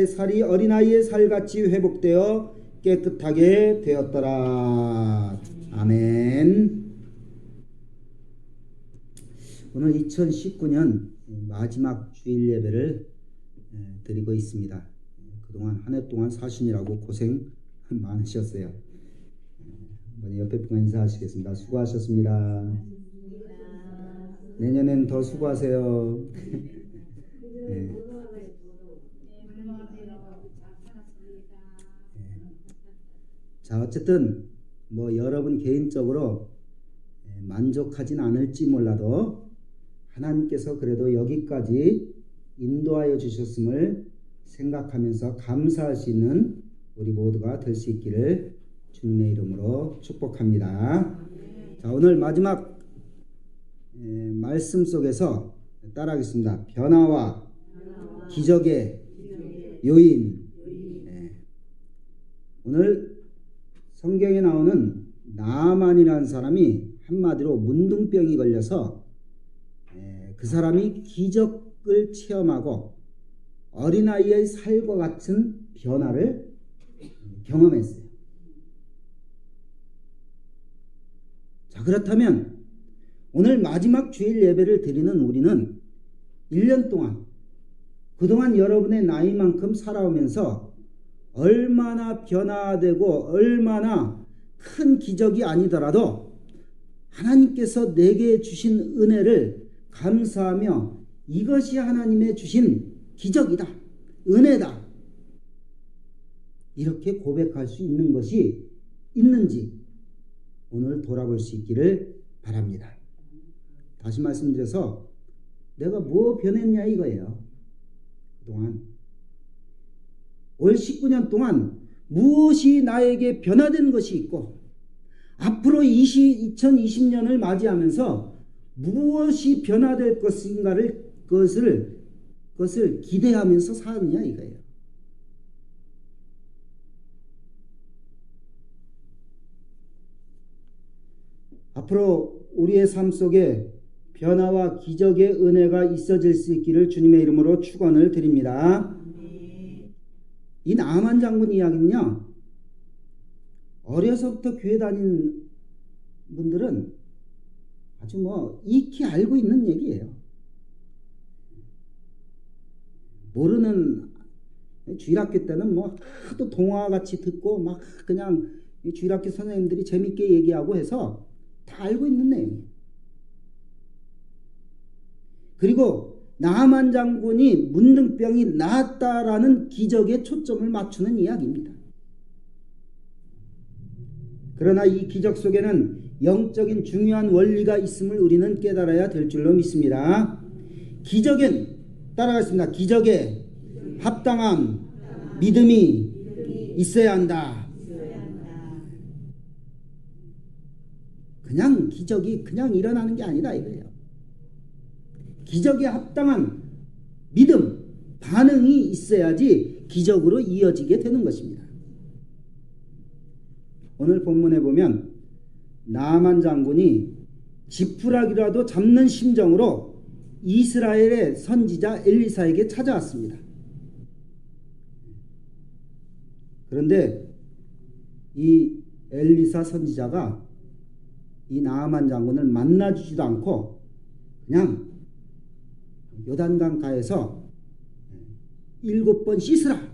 살이 어린아이의 살같이 회복되어 깨끗하게 되었더라. 아멘. 오늘 2019년 마지막 주일 예배를 드리고 있습니다. 그동안 한 해 동안 사신이라고 고생 많으셨어요. 옆에 분과 인사하시겠습니다. 수고하셨습니다. 내년엔 더 수고하세요. 네. 자, 어쨌든 여러분 개인적으로 만족하진 않을지 몰라도 하나님께서 그래도 여기까지 인도하여 주셨음을 생각하면서 감사할 수 있는 우리 모두가 될 수 있기를 주님의 이름으로 축복합니다. 자, 오늘 마지막 말씀 속에서 따라하겠습니다. 변화와 기적의 요인. 오늘 성경에 나오는 나아만이라는 사람이 한마디로 문둥병이 걸려서 그 사람이 기적을 체험하고 어린아이의 살과 같은 변화를 경험했어요. 자, 그렇다면 오늘 마지막 주일 예배를 드리는 우리는 1년 동안 그동안 여러분의 나이만큼 살아오면서 얼마나 변화되고 얼마나 큰 기적이 아니더라도 하나님께서 내게 주신 은혜를 감사하며 이것이 하나님의 주신 기적이다, 은혜다, 이렇게 고백할 수 있는 것이 있는지 오늘 돌아볼 수 있기를 바랍니다. 다시 말씀드려서 내가 뭐 변했냐 이거예요. 그동안 올 19년 동안 무엇이 나에게 변화된 것이 있고 앞으로 2020년을 맞이하면서 무엇이 변화될 것인가를 그것을 기대하면서 사느냐 이거예요. 앞으로 우리의 삶 속에 변화와 기적의 은혜가 있어질 수 있기를 주님의 이름으로 축원을 드립니다. 이 나아만 장군 이야기는요, 어려서부터 교회 다닌 분들은 아주 익히 알고 있는 얘기예요. 모르는 주일학교 때는 하도 동화같이 듣고 그냥 주일학교 선생님들이 재밌게 얘기하고 해서 다 알고 있는 내용이에요. 그리고 나아만 장군이 문둥병이 나았다라는 기적에 초점을 맞추는 이야기입니다. 그러나 이 기적 속에는 영적인 중요한 원리가 있음을 우리는 깨달아야 될 줄로 믿습니다. 기적엔 따라가겠습니다. 기적에 합당한 믿음이 있어야 한다. 그냥 기적이 그냥 일어나는 게 아니다 이거예요. 기적에 합당한 믿음, 반응이 있어야지 기적으로 이어지게 되는 것입니다. 오늘 본문에 보면 나아만 장군이 지푸라기라도 잡는 심정으로 이스라엘의 선지자 엘리사에게 찾아왔습니다. 그런데 이 엘리사 선지자가 이 나아만 장군을 만나주지도 않고 그냥 요단강가에서 7번 씻으라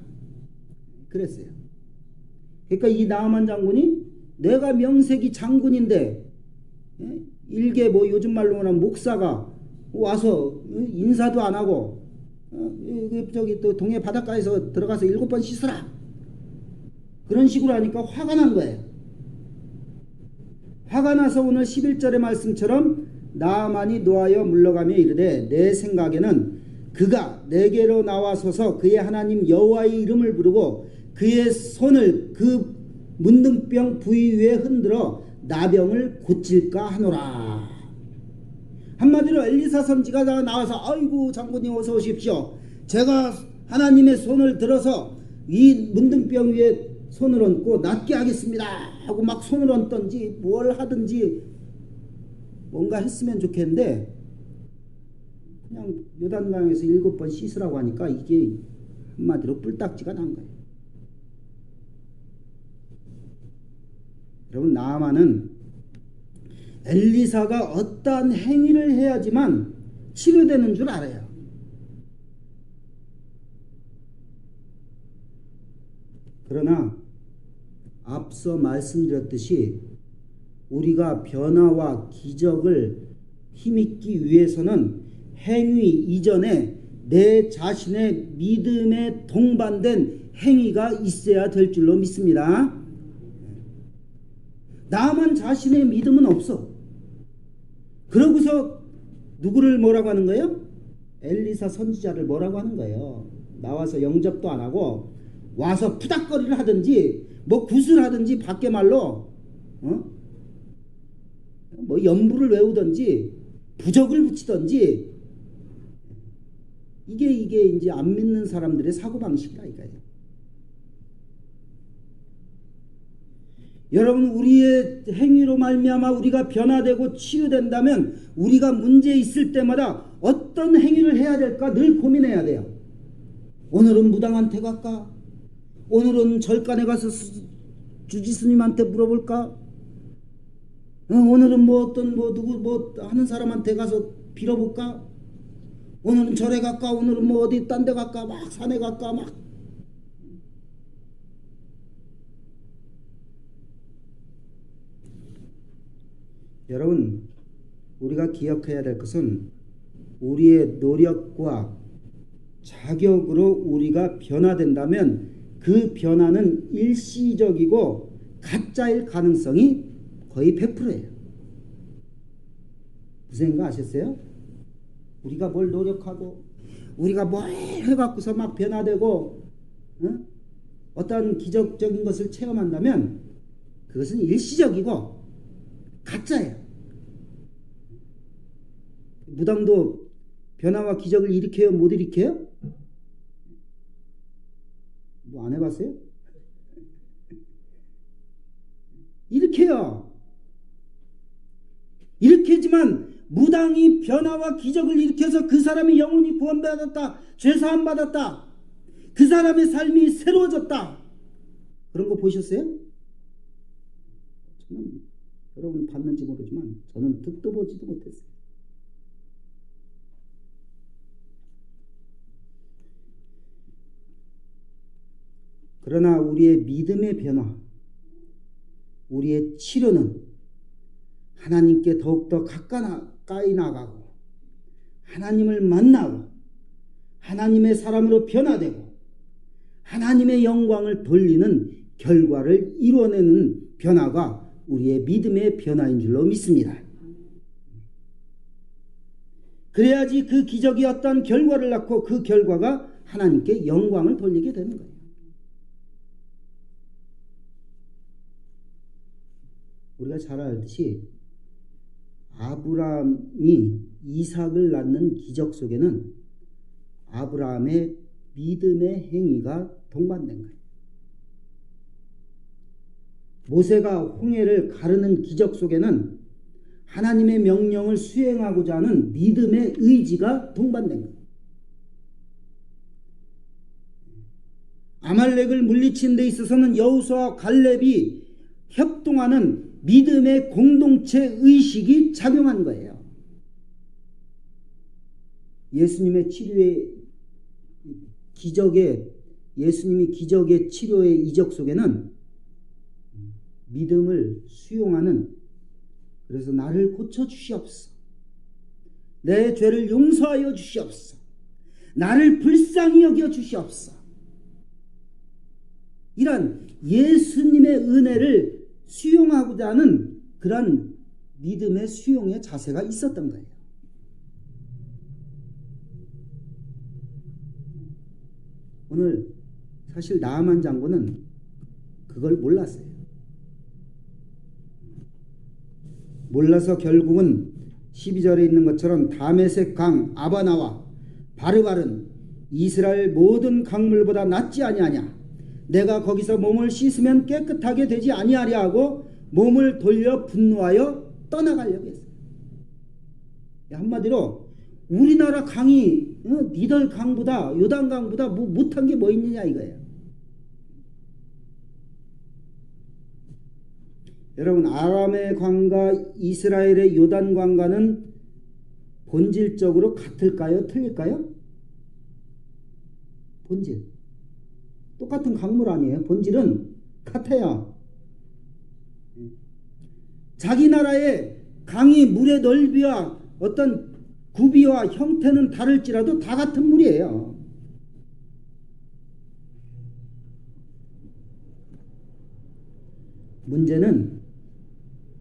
그랬어요. 그러니까 이 나아만 장군이 내가 명색이 장군인데 일개 요즘 말로 하면 목사가 와서 인사도 안 하고 저기 또 동해 바닷가에서 들어가서 7번 씻으라 그런 식으로 하니까 화가 난 거예요. 화가 나서 오늘 11절의 말씀처럼 나아만이 노하여 물러가며 이르되 내 생각에는 그가 내게로 나와서서 그의 하나님 여호와의 이름을 부르고 그의 손을 그 문둥병 부위 위에 흔들어 나병을 고칠까 하노라. 한마디로 엘리사 선지자가 나와서 아이고 장군님 어서 오십시오. 제가 하나님의 손을 들어서 이 문둥병 위에 손을 얹고 낫게 하겠습니다 하고 막 손을 얹든지 뭘 하든지 뭔가 했으면 좋겠는데 그냥 요단강에서 7번 씻으라고 하니까 이게 한마디로 뿔딱지가 난 거예요. 여러분, 나아만은 엘리사가 어떠한 행위를 해야지만 치료되는 줄 알아요. 그러나 앞서 말씀드렸듯이 우리가 변화와 기적을 힘입기 위해서는 행위 이전에 내 자신의 믿음에 동반된 행위가 있어야 될 줄로 믿습니다. 나만 자신의 믿음은 없어. 그러고서 누구를 뭐라고 하는 거예요? 엘리사 선지자를 뭐라고 하는 거예요? 나와서 영접도 안 하고 와서 푸닥거리를 하든지 뭐 굿을 하든지 밖에 말로 뭐 연부를 외우든지 부적을 붙이든지 이게 이제 안 믿는 사람들의 사고방식이라 이거예요. 여러분, 우리의 행위로 말미암아 우리가 변화되고 치유된다면 우리가 문제 있을 때마다 어떤 행위를 해야 될까 늘 고민해야 돼요. 오늘은 무당한테 갈까? 오늘은 절간에 가서 주지스님한테 물어볼까? 오늘은 뭐 어떤 누구 하는 사람한테 가서 빌어볼까? 오늘은 절에 갈까? 오늘은 뭐 어디 딴 데 갈까? 막 산에 갈까? 막. 여러분, 우리가 기억해야 될 것은 우리의 노력과 자격으로 우리가 변화된다면 그 변화는 일시적이고 가짜일 가능성이 거의 100%예요. 무슨 생각 아셨어요? 우리가 뭘 노력하고 우리가 뭘 해갖고서 막 변화되고 어떤 기적적인 것을 체험한다면 그것은 일시적이고 가짜예요. 무당도 변화와 기적을 일으켜요? 못 일으켜요? 뭐 안 해봤어요? 일으켜요. 일으키지만 무당이 변화와 기적을 일으켜서 그 사람이 영혼이 구원받았다, 죄사함 받았다, 그 사람의 삶이 새로워졌다, 그런 거 보셨어요? 저는 여러분 봤는지 모르지만 저는 듣도 보지도 못했어요. 그러나 우리의 믿음의 변화, 우리의 치료는 하나님께 더욱더 가까이 나가고 하나님을 만나고 하나님의 사람으로 변화되고 하나님의 영광을 돌리는 결과를 이뤄내는 변화가 우리의 믿음의 변화인 줄로 믿습니다. 그래야지 그 기적이 어떤 결과를 낳고 그 결과가 하나님께 영광을 돌리게 되는 거예요. 우리가 잘 알듯이 아브라함이 이삭을 낳는 기적 속에는 아브라함의 믿음의 행위가 동반된 거예요. 모세가 홍해를 가르는 기적 속에는 하나님의 명령을 수행하고자 하는 믿음의 의지가 동반된 거예요. 아말렉을 물리치는 데 있어서는 여호수아와 갈렙이 협동하는 믿음의 공동체 의식이 작용한 거예요. 예수님의 치료의 예수님이 기적의 치료의 이적 속에는 믿음을 수용하는, 그래서 나를 고쳐 주시옵소서, 내 죄를 용서하여 주시옵소서, 나를 불쌍히 여겨 주시옵소서, 이런 예수님의 은혜를 수용하고자 하는 그런 믿음의 수용의 자세가 있었던 거예요. 오늘 사실 나아만 장군은 그걸 몰랐어요. 몰라서 결국은 12절에 있는 것처럼 다메섹 강 아바나와 바르바른 이스라엘 모든 강물보다 낫지 아니하냐, 내가 거기서 몸을 씻으면 깨끗하게 되지 아니하랴 하고 몸을 돌려 분노하여 떠나가려고 했어요. 한마디로 우리나라 강이 니들 강보다 요단강보다 뭐 못한 게 뭐 있느냐 이거예요. 여러분 아람의 강과 이스라엘의 요단강과는 본질적으로 같을까요? 틀릴까요? 본질. 똑같은 강물 아니에요. 본질은 같아요. 자기 나라의 강이 물의 넓이와 어떤 구비와 형태는 다를지라도 다 같은 물이에요. 문제는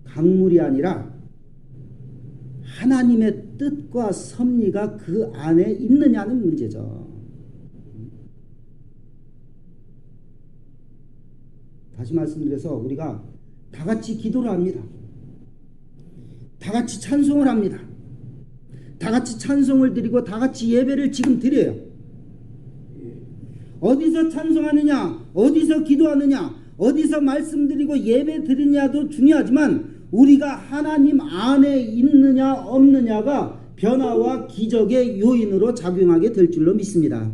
강물이 아니라 하나님의 뜻과 섭리가 그 안에 있느냐는 문제죠. 다시 말씀드려서 우리가 다 같이 기도를 합니다. 다 같이 찬송을 합니다. 다 같이 찬송을 드리고 다 같이 예배를 지금 드려요. 어디서 찬송하느냐, 어디서 기도하느냐, 어디서 말씀드리고 예배 드리냐도 중요하지만 우리가 하나님 안에 있느냐 없느냐가 변화와 기적의 요인으로 작용하게 될 줄로 믿습니다.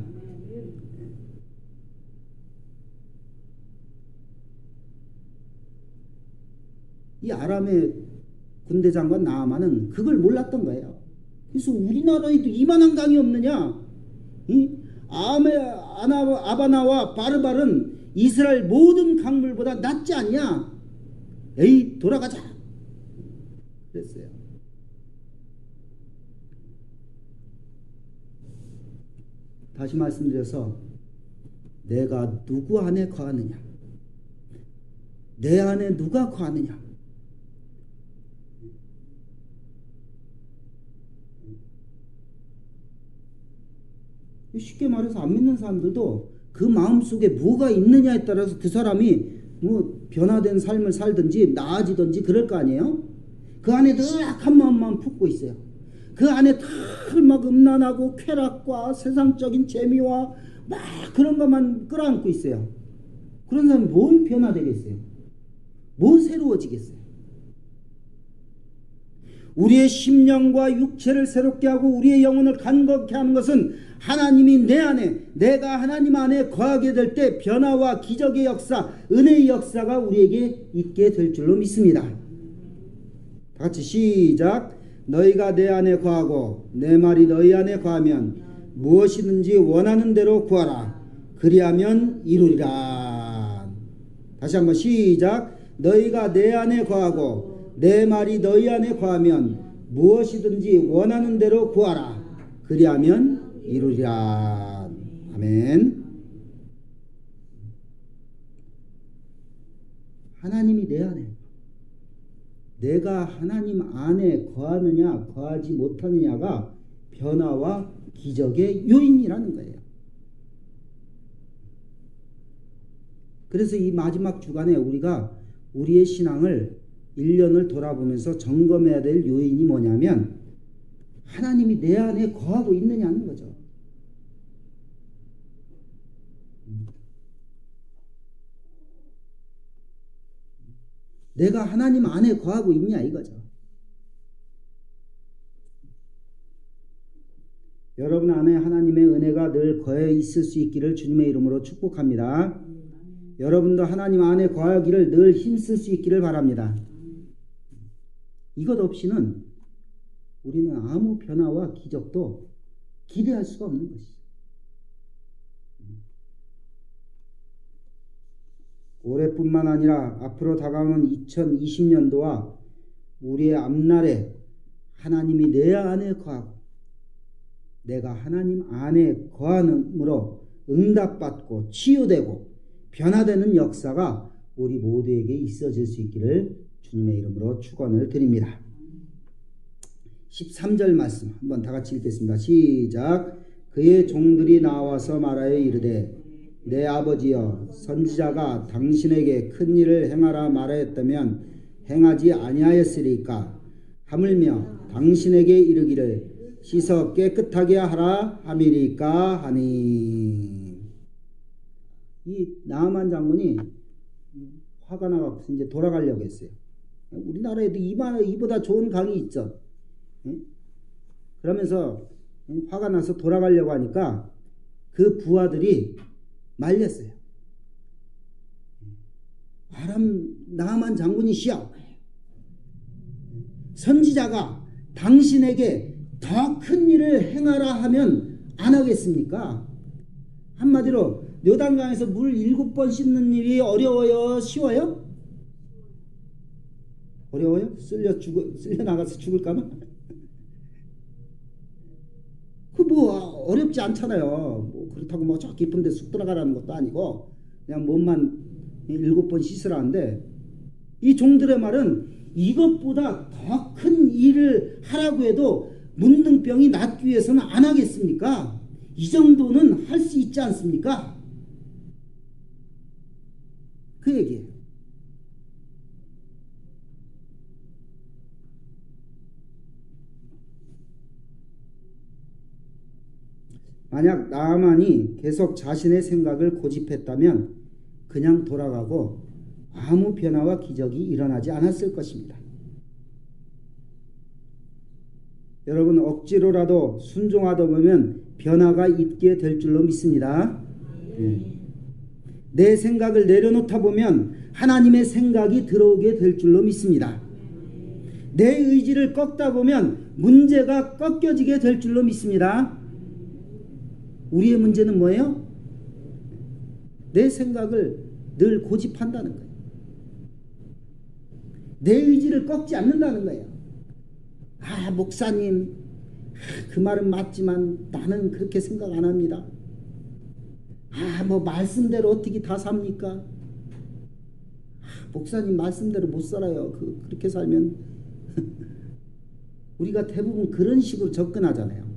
이 아람의 군대 장관 나아만은 그걸 몰랐던 거예요. 그래서 우리나라에도 이만한 강이 없느냐? 아바나와 바르발은 이스라엘 모든 강물보다 낫지 않냐? 에이 돌아가자 그랬어요. 다시 말씀드려서 내가 누구 안에 거하느냐, 내 안에 누가 거하느냐, 쉽게 말해서 안 믿는 사람들도 그 마음속에 뭐가 있느냐에 따라서 그 사람이 뭐 변화된 삶을 살든지 나아지든지 그럴 거 아니에요. 그 안에 늘 악한 마음만 품고 있어요. 그 안에 다 막 음란하고 쾌락과 세상적인 재미와 막 그런 것만 끌어안고 있어요. 그런 사람이 뭘 변화되겠어요? 뭘 새로워지겠어요? 우리의 심령과 육체를 새롭게 하고 우리의 영혼을 간겁케 하는 것은 하나님이 내 안에, 내가 하나님 안에 거하게 될 때 변화와 기적의 역사, 은혜의 역사가 우리에게 있게 될 줄로 믿습니다. 다 같이 시작. 너희가 내 안에 거하고 내 말이 너희 안에 거하면 무엇이든지 원하는 대로 구하라. 그리하면 이루리라. 다시 한번 시작. 너희가 내 안에 거하고 내 말이 너희 안에 거하면 무엇이든지 원하는 대로 구하라. 그리하면 이루리라. 아멘. 하나님이 내 안에, 내가 하나님 안에 거하느냐 거하지 못하느냐가 변화와 기적의 요인이라는 거예요. 그래서 이 마지막 주간에 우리가 우리의 신앙을 1년을 돌아보면서 점검해야 될 요인이 뭐냐면 하나님이 내 안에 거하고 있느냐는 거죠. 내가 하나님 안에 거하고 있냐 이거죠. 여러분 안에 하나님의 은혜가 늘 거해 있을 수 있기를 주님의 이름으로 축복합니다. 여러분도 하나님 안에 거하기를 늘 힘쓸 수 있기를 바랍니다. 이것 없이는 우리는 아무 변화와 기적도 기대할 수가 없는 것이죠. 올해뿐만 아니라 앞으로 다가오는 2020년도와 우리의 앞날에 하나님이 내 안에 거하고 내가 하나님 안에 거함으로 응답받고 치유되고 변화되는 역사가 우리 모두에게 있어질 수 있기를 주님의 이름으로 축원을 드립니다. 13절 말씀 한번 다 같이 읽겠습니다. 시작. 그의 종들이 나와서 말하여 이르되 내 아버지여 선지자가 당신에게 큰 일을 행하라 말하였다면 행하지 아니하였으리까 하물며 당신에게 이르기를 씻어 깨끗하게 하라 함이리까 하니. 이 나아만 장군이 화가 나서 이제 돌아가려고 했어요. 우리나라에도 이보다 좋은 강이 있죠. 그러면서 화가 나서 돌아가려고 하니까 그 부하들이 말렸어요. 나만 장군이시여, 선지자가 당신에게 더 큰 일을 행하라 하면 안 하겠습니까? 한마디로 요단강에서 물 7번 씻는 일이 어려워요? 쉬워요? 어려워요? 쓸려 나가서 죽을까봐? 그 어렵지 않잖아요. 그렇다고 저 깊은 데 쑥 들어가라는 것도 아니고 그냥 몸만 7번 씻으라는데, 이 종들의 말은 이것보다 더 큰 일을 하라고 해도 문둥병이 낫기 위해서는 안 하겠습니까? 이 정도는 할 수 있지 않습니까? 그 얘기예요. 만약 나아만이 계속 자신의 생각을 고집했다면 그냥 돌아가고 아무 변화와 기적이 일어나지 않았을 것입니다. 여러분, 억지로라도 순종하다 보면 변화가 있게 될 줄로 믿습니다. 내 생각을 내려놓다 보면 하나님의 생각이 들어오게 될 줄로 믿습니다. 내 의지를 꺾다 보면 문제가 꺾여지게 될 줄로 믿습니다. 우리의 문제는 뭐예요? 내 생각을 늘 고집한다는 거예요. 내 의지를 꺾지 않는다는 거예요. 목사님, 그 말은 맞지만 나는 그렇게 생각 안 합니다. 말씀대로 어떻게 다 삽니까? 목사님 말씀대로 못 살아요. 그렇게 살면 우리가 대부분 그런 식으로 접근하잖아요.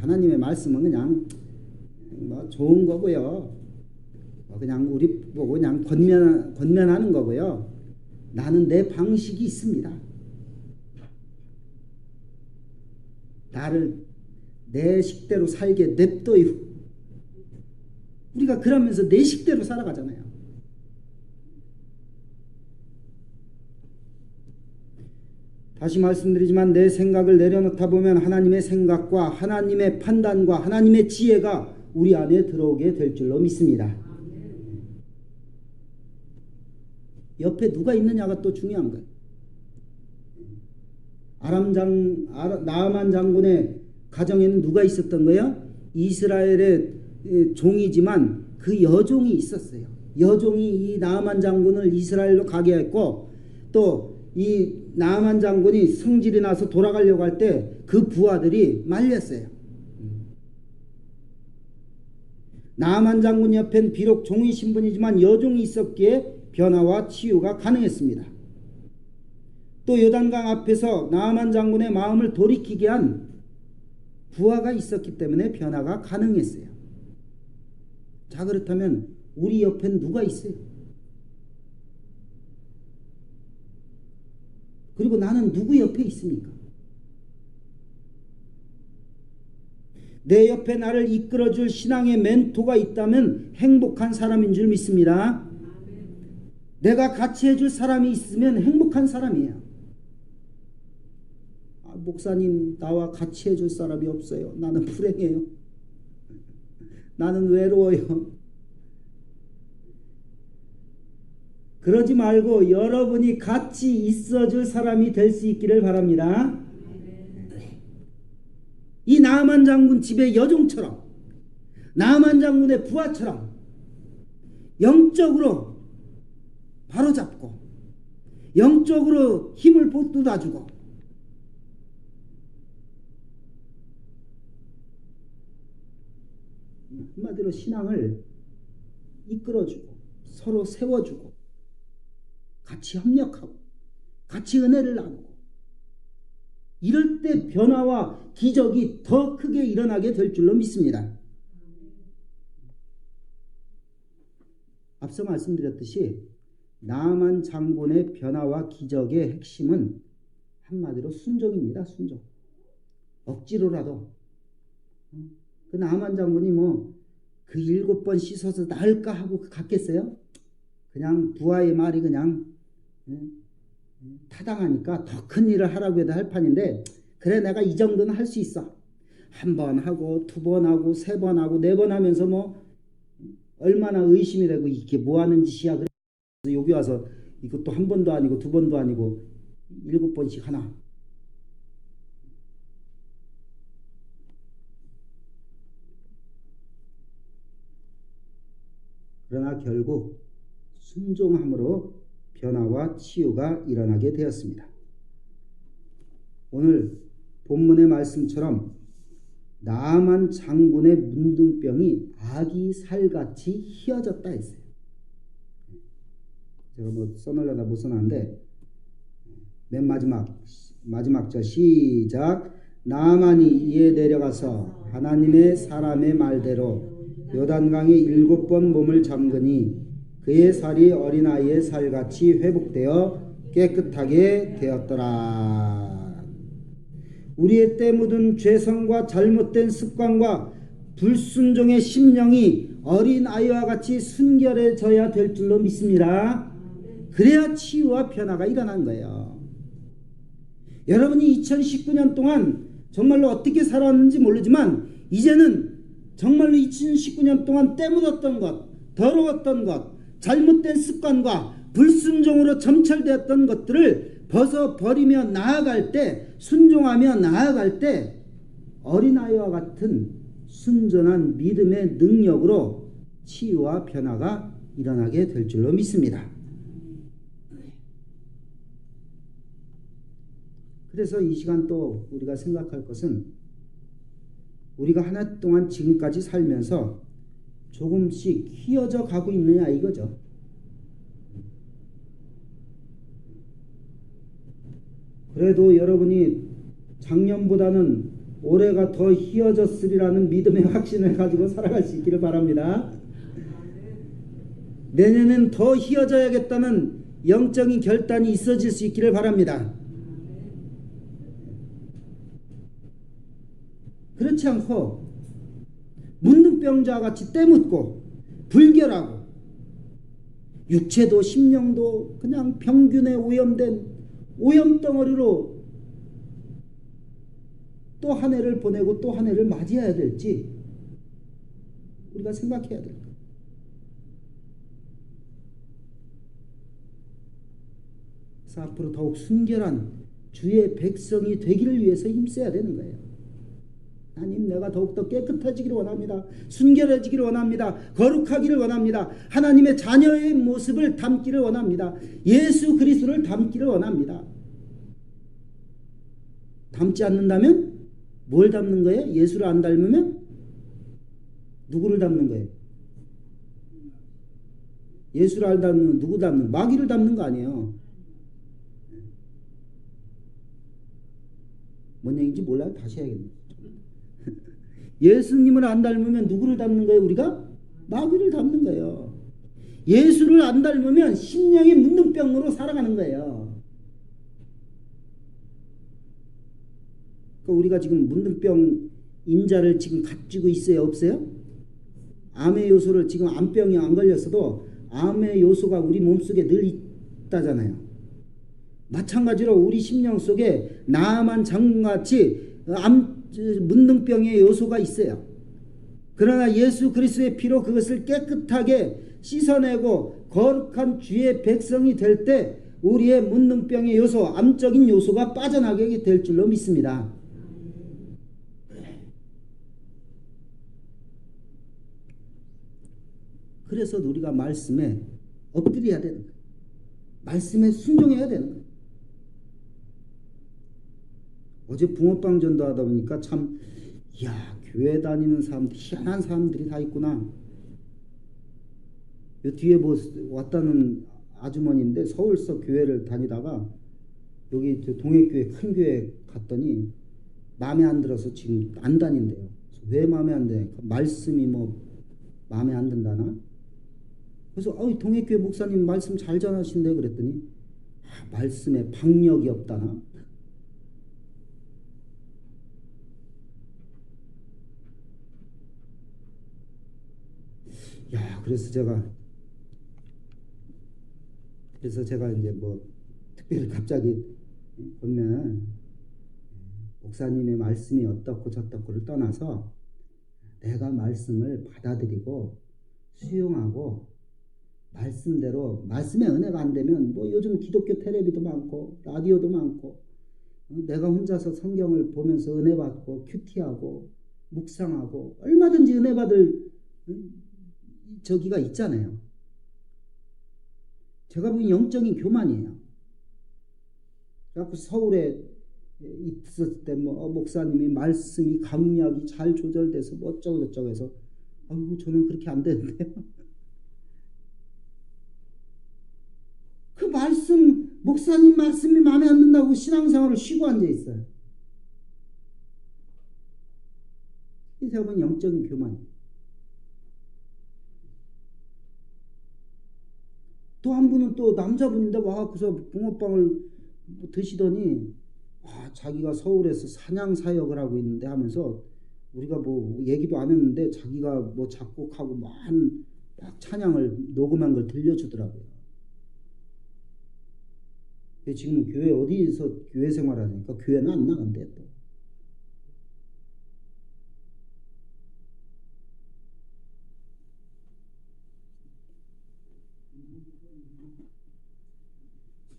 하나님의 말씀은 그냥 좋은 거고요. 그냥 우리 보고 그냥 권면하는 거고요. 나는 내 방식이 있습니다. 나를 내 식대로 살게 냅둬요. 우리가 그러면서 내 식대로 살아가잖아요. 다시 말씀드리지만 내 생각을 내려놓다 보면 하나님의 생각과 하나님의 판단과 하나님의 지혜가 우리 안에 들어오게 될 줄로 믿습니다. 옆에 누가 있느냐가 또 중요한 거예요. 나아만 장군의 가정에는 누가 있었던 거예요? 이스라엘의 종이지만 그 여종이 있었어요. 여종이 이 나아만 장군을 이스라엘로 가게 했고, 또 이 나아만 장군이 성질이 나서 돌아가려고 할 때 그 부하들이 말렸어요. 나아만 장군 옆엔 비록 종이 신분이지만 여종이 있었기에 변화와 치유가 가능했습니다. 또 요단강 앞에서 나아만 장군의 마음을 돌이키게 한 부하가 있었기 때문에 변화가 가능했어요. 자, 그렇다면 우리 옆엔 누가 있어요? 그리고 나는 누구 옆에 있습니까? 내 옆에 나를 이끌어줄 신앙의 멘토가 있다면 행복한 사람인 줄 믿습니다. 내가 같이 해줄 사람이 있으면 행복한 사람이에요. 목사님, 나와 같이 해줄 사람이 없어요. 나는 불행해요. 나는 외로워요. 그러지 말고 여러분이 같이 있어줄 사람이 될 수 있기를 바랍니다. 이 나아만 장군 집의 여종처럼, 나아만 장군의 부하처럼 영적으로 바로잡고 영적으로 힘을 돋아주고, 한마디로 신앙을 이끌어주고 서로 세워주고 같이 협력하고 같이 은혜를 나누고, 이럴 때 변화와 기적이 더 크게 일어나게 될 줄로 믿습니다. 앞서 말씀드렸듯이 나아만 장군의 변화와 기적의 핵심은 한마디로 순종입니다. 순종. 억지로라도. 그 나아만 장군이 그 7번 씻어서 나을까 하고 갔겠어요? 그냥 부하의 말이 그냥 타당하니까 더 큰 일을 하라고 해도 할 판인데, 그래 내가 이 정도는 할 수 있어. 한 번 하고 두 번 하고 세 번 하고 네 번 하면서 뭐 얼마나 의심이 되고 이게 뭐 하는 짓이야. 그래서 여기 와서 이것도 한 번도 아니고 두 번도 아니고 7번씩 하나. 그러나 결국 순종함으로 변화와 치유가 일어나게 되었습니다. 오늘 본문의 말씀처럼 나만 장군의 문둥병이 아기 살같이 휘어졌다 했어요. 제가 뭐 써놓으려다 못 써놨는데 맨 마지막 절 시작. 나만이 이에 내려가서 하나님의 사람의 말대로 요단강에 7번 몸을 잠그니 그의 살이 어린아이의 살같이 회복되어 깨끗하게 되었더라. 우리의 때 묻은 죄성과 잘못된 습관과 불순종의 심령이 어린아이와 같이 순결해져야 될 줄로 믿습니다. 그래야 치유와 변화가 일어난 거예요. 여러분이 2019년 동안 정말로 어떻게 살았는지 모르지만 이제는 정말로 2019년 동안 때 묻었던 것, 더러웠던 것, 잘못된 습관과 불순종으로 점철되었던 것들을 벗어버리며 나아갈 때, 순종하며 나아갈 때 어린아이와 같은 순전한 믿음의 능력으로 치유와 변화가 일어나게 될 줄로 믿습니다. 그래서 이 시간 또 우리가 생각할 것은 우리가 한 해 동안 지금까지 살면서 조금씩 휘어져 가고 있느냐 이거죠. 그래도 여러분이 작년보다는 올해가 더 휘어졌으리라는 믿음의 확신을 가지고 살아갈 수 있기를 바랍니다. 내년엔 더 휘어져야겠다는 영적인 결단이 있어질 수 있기를 바랍니다. 그렇지 않고 문둥병자와 같이 때묻고 불결하고 육체도 심령도 그냥 병균에 오염된 오염덩어리로 또 한 해를 보내고 또 한 해를 맞이해야 될지 우리가 생각해야 됩니다. 그래서 앞으로 더욱 순결한 주의 백성이 되기를 위해서 힘써야 되는 거예요. 하나님, 내가 더욱더 깨끗해지기를 원합니다. 순결해지기를 원합니다. 거룩하기를 원합니다. 하나님의 자녀의 모습을 담기를 원합니다. 예수 그리스도를 담기를 원합니다. 닮지 않는다면 뭘 닮는 거예요? 예수를 안 닮으면 누구를 닮는 거예요? 예수를 안 닮으면 누구 닮는? 마귀를 닮는 거 아니에요. 뭔 얘기인지 몰라요? 다시 해야겠네요. 예수님을 안 닮으면 누구를 닮는 거예요? 우리가? 마귀를 닮는 거예요. 예수를 안 닮으면 심령의 문둥병으로 살아가는 거예요. 그러니까 우리가 지금 문둥병 인자를 지금 가지고 있어요? 없어요? 암의 요소를 지금 암병이 안 걸렸어도 암의 요소가 우리 몸속에 늘 있다잖아요. 마찬가지로 우리 심령 속에 나만 장군같이 문둥병의 요소가 있어요. 그러나 예수 그리스도의 피로 그것을 깨끗하게 씻어내고 거룩한 주의 백성이 될 때 우리의 문둥병의 요소, 암적인 요소가 빠져나가게 될 줄로 믿습니다. 그래서 우리가 말씀에 엎드려야 되는 거예요. 말씀에 순종해야 되는 거예요. 어제 붕어빵 전도하다 보니까 참, 교회 다니는 사람들, 희한한 사람들이 다 있구나. 요 뒤에 뭐 왔다는 아주머니인데 서울서 교회를 다니다가 여기 동해교회 큰 교회 갔더니 마음에 안 들어서 지금 안 다닌대요. 왜 마음에 안 돼? 말씀이 뭐 마음에 안 든다나? 그래서 동해교회 목사님 말씀 잘 전하신대 그랬더니 말씀에 박력이 없다나? 그래서 제가 이제 뭐 특별히 갑자기 보면 목사님의 말씀이 어떻고 저떻고를 떠나서 내가 말씀을 받아들이고 수용하고 말씀대로, 말씀의 은혜가 안 되면 뭐 요즘 기독교 텔레비도 많고 라디오도 많고 내가 혼자서 성경을 보면서 은혜 받고 큐티하고 묵상하고 얼마든지 은혜 받을 저기가 있잖아요. 제가 보기엔 영적인 교만이에요. 그래갖고 서울에 있었을 때 목사님이 말씀이 강약이 잘 조절돼서 뭐 어쩌고 저쩌고 해서 아이고 저는 그렇게 안 되는데요. 그 말씀, 목사님 말씀이 마음에 안 든다고 신앙생활을 쉬고 앉아 있어요. 이 제가 보기엔 영적인 교만이에요. 또 한 분은 또 남자분인데 와서 붕어빵을 드시더니 자기가 서울에서 찬양 사역을 하고 있는데 하면서 우리가 뭐 얘기도 안 했는데 자기가 뭐 작곡하고 막 찬양을 녹음한 걸 들려주더라고요. 지금 교회 어디서 교회 생활하니까 교회는 안 나간대 또.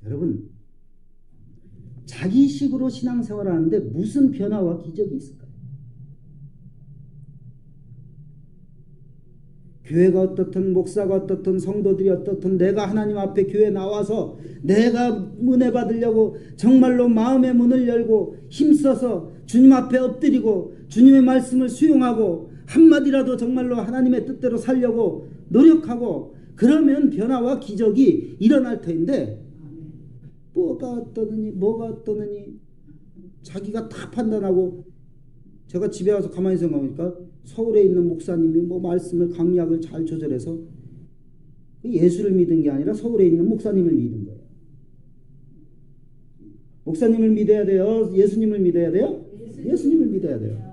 여러분, 자기식으로 신앙생활을 하는데 무슨 변화와 기적이 있을까요? 교회가 어떻든 목사가 어떻든 성도들이 어떻든 내가 하나님 앞에 교회에 나와서 내가 은혜 받으려고 정말로 마음의 문을 열고 힘써서 주님 앞에 엎드리고 주님의 말씀을 수용하고 한마디라도 정말로 하나님의 뜻대로 살려고 노력하고 그러면 변화와 기적이 일어날 터인데 뭐가 어떠느니 자기가 다 판단하고 제가 집에 와서 가만히 생각하니까 서울에 있는 목사님이 뭐 말씀을 강약을 잘 조절해서 예수를 믿은 게 아니라 서울에 있는 목사님을 믿은 거예요. 목사님을 믿어야 돼요? 예수님을 믿어야 돼요? 예수님을 믿어야 돼요.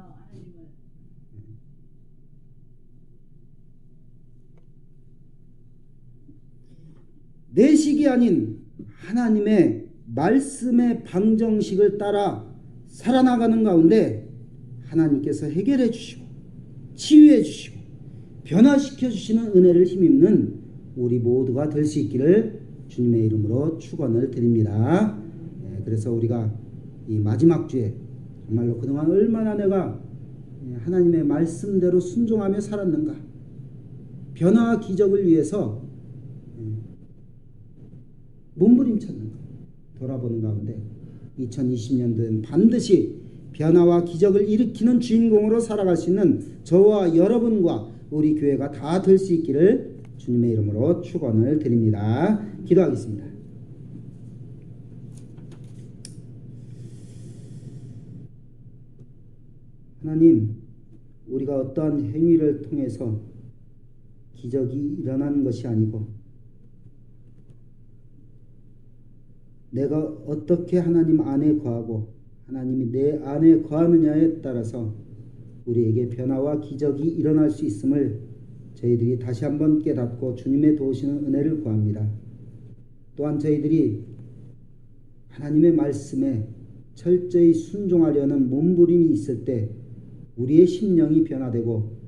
내 식이 아닌 하나님의 말씀의 방정식을 따라 살아나가는 가운데 하나님께서 해결해 주시고 치유해 주시고 변화시켜 주시는 은혜를 힘입는 우리 모두가 될 수 있기를 주님의 이름으로 축원을 드립니다. 그래서 우리가 이 마지막 주에 정말로 그동안 얼마나 내가 하나님의 말씀대로 순종하며 살았는가, 변화와 기적을 위해서 몸부림쳤는가 돌아보는 가운데 2020년도에는 반드시 변화와 기적을 일으키는 주인공으로 살아갈 수 있는 저와 여러분과 우리 교회가 다 될 수 있기를 주님의 이름으로 축원을 드립니다. 기도하겠습니다. 하나님, 우리가 어떠한 행위를 통해서 기적이 일어나는 것이 아니고 내가 어떻게 하나님 안에 거하고 하나님이 내 안에 거하느냐에 따라서 우리에게 변화와 기적이 일어날 수 있음을 저희들이 다시 한번 깨닫고 주님의 도우시는 은혜를 구합니다. 또한 저희들이 하나님의 말씀에 철저히 순종하려는 몸부림이 있을 때 우리의 심령이 변화되고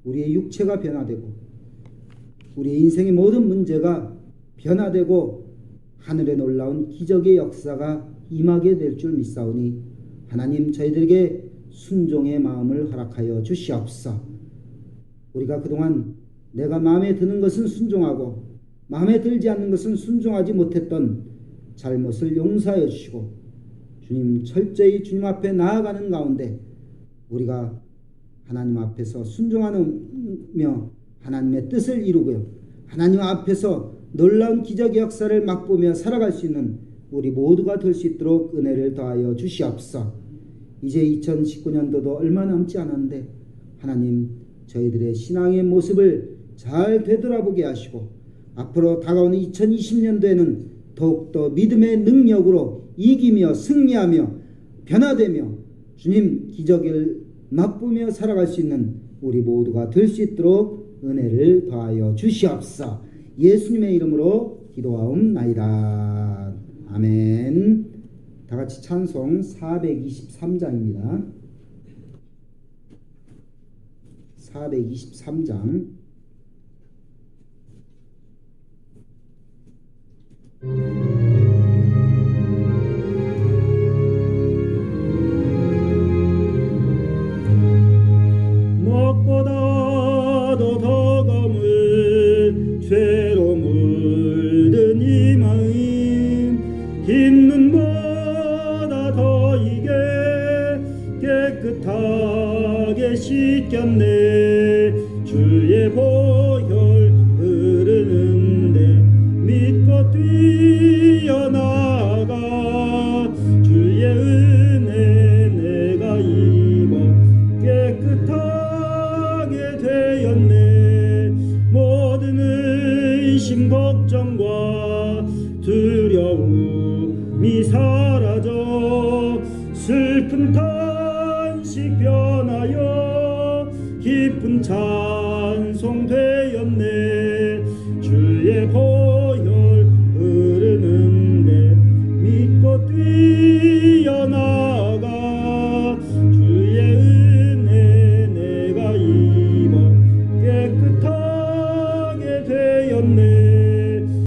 우리의 육체가 변화되고 우리의 인생의 모든 문제가 변화되고 하늘에 놀라운 기적의 역사가 임하게 될 줄 믿사오니 하나님 저희들에게 순종의 마음을 허락하여 주시옵소서. 우리가 그동안 내가 마음에 드는 것은 순종하고 마음에 들지 않는 것은 순종하지 못했던 잘못을 용서하여 주시고 주님 철저히 주님 앞에 나아가는 가운데 우리가 하나님 앞에서 순종하며 하나님의 뜻을 이루고요, 하나님 앞에서 놀라운 기적의 역사를 맛보며 살아갈 수 있는 우리 모두가 될 수 있도록 은혜를 더하여 주시옵소서. 이제 2019년도도 얼마 남지 않았는데 하나님 저희들의 신앙의 모습을 잘 되돌아보게 하시고 앞으로 다가오는 2020년도에는 더욱더 믿음의 능력으로 이기며 승리하며 변화되며 주님 기적을 맛보며 살아갈 수 있는 우리 모두가 될 수 있도록 은혜를 더하여 주시옵소서. 예수님의 이름으로 기도하옵나이다. 아멘. 다 같이 찬송 423장입니다. 423장. 무엇보다도 더 검은 죄로 물든 이 마음 흰 눈보다 더 이게 깨끗하게 씻겼네. 주의 보혈 흐르는데 믿고 뛰어나가 주의 은혜 내가 입어 깨끗하게 되었네. 모든 의심 걱정과 두려움이 사라져 슬픈 탄식 변하여 기쁜 자